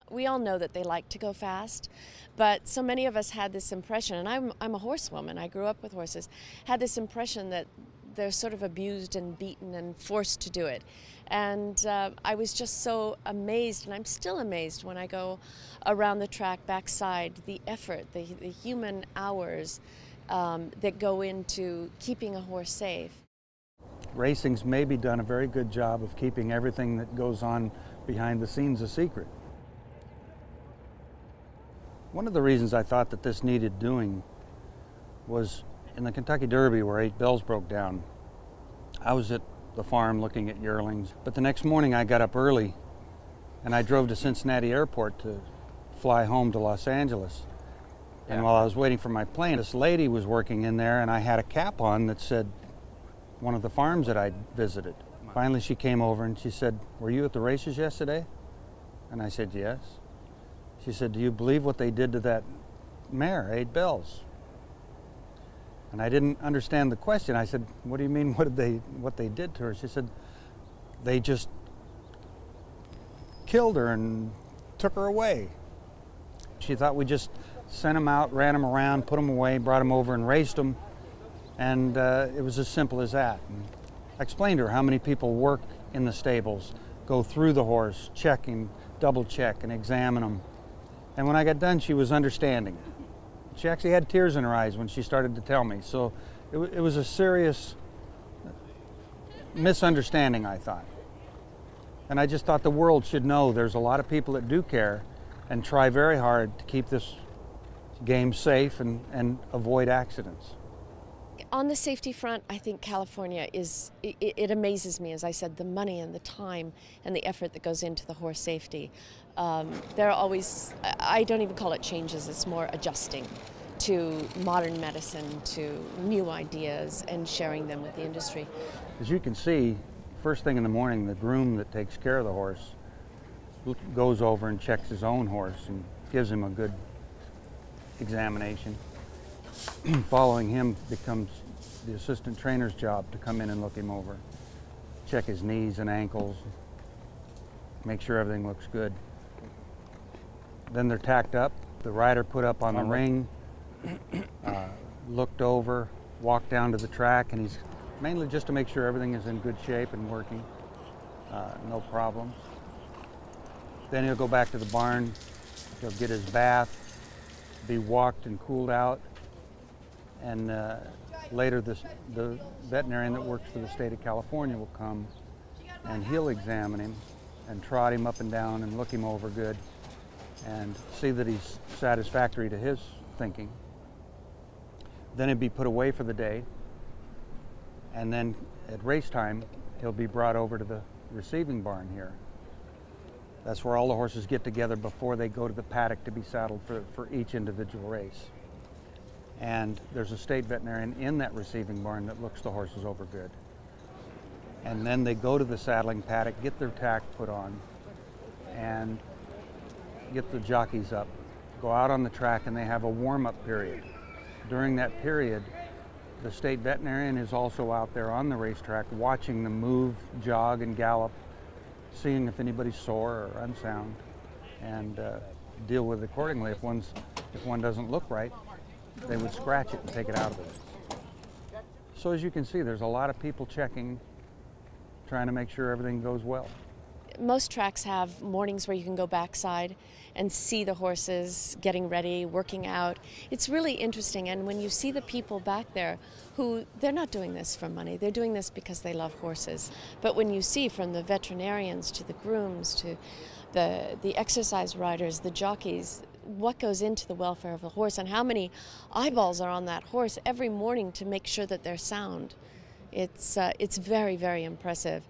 We all know that they like to go fast, but so many of us had this impression, and I'm a horsewoman, I grew up with horses, had this impression that they're sort of abused and beaten and forced to do it. And I was just so amazed, and I'm still amazed when I go around the track backside, the effort, the human hours that go into keeping a horse safe. Racing's maybe done a very good job of keeping everything that goes on behind the scenes a secret. One of the reasons I thought that this needed doing was in the Kentucky Derby where 8 bells broke down. I was at the farm looking at yearlings, but the next morning I got up early and I drove to Cincinnati Airport to fly home to Los Angeles. And while I was waiting for my plane, this lady was working in there, and I had a cap on that said one of the farms that I'd visited. Finally she came over and she said, "Were you at the races yesterday?" And I said, "Yes." She said, "Do you believe what they did to that mare, 8 bells?" And I didn't understand the question. I said, "What do you mean, what they did to her?" She said, "They just killed her and took her away." She thought we just sent them out, ran them around, put them away, brought them over and raced them. And it was as simple as that. And I explained to her how many people work in the stables, go through the horse, checking, double check and examine them. And when I got done, she was understanding. She actually had tears in her eyes when she started to tell me. So it was a serious misunderstanding, I thought. And I just thought the world should know there's a lot of people that do care and try very hard to keep this game safe and avoid accidents. On the safety front, I think California it amazes me, as I said, the money and the time and the effort that goes into the horse safety. There are always, I don't even call it changes, it's more adjusting to modern medicine, to new ideas, and sharing them with the industry. As you can see, first thing in the morning, the groom that takes care of the horse goes over and checks his own horse and gives him a good examination. Following him becomes the assistant trainer's job to come in and look him over, check his knees and ankles, make sure everything looks good. Then they're tacked up, the rider put up on the ring, looked over, walked down to the track, and he's mainly just to make sure everything is in good shape and working, no problems. Then he'll go back to the barn, he'll get his bath, be walked and cooled out, and later the veterinarian that works for the state of California will come and he'll examine him and trot him up and down and look him over good and see that he's satisfactory to his thinking. Then he'd be put away for the day, and then at race time he'll be brought over to the receiving barn here. That's where all the horses get together before they go to the paddock to be saddled for each individual race. And there's a state veterinarian in that receiving barn that looks the horses over good. And then they go to the saddling paddock, get their tack put on, and get the jockeys up, go out on the track, and they have a warm-up period. During that period, the state veterinarian is also out there on the racetrack watching them move, jog, and gallop, seeing if anybody's sore or unsound, and deal with it accordingly. If one doesn't look right, they would scratch it and take it out of the race. So as you can see, there's a lot of people checking, trying to make sure everything goes well. Most tracks have mornings where you can go backside and see the horses getting ready, working out. It's really interesting, and when you see the people back there who, they're not doing this for money, they're doing this because they love horses. But when you see from the veterinarians to the grooms to the exercise riders, the jockeys, what goes into the welfare of the horse and how many eyeballs are on that horse every morning to make sure that they're sound, it's very, very impressive.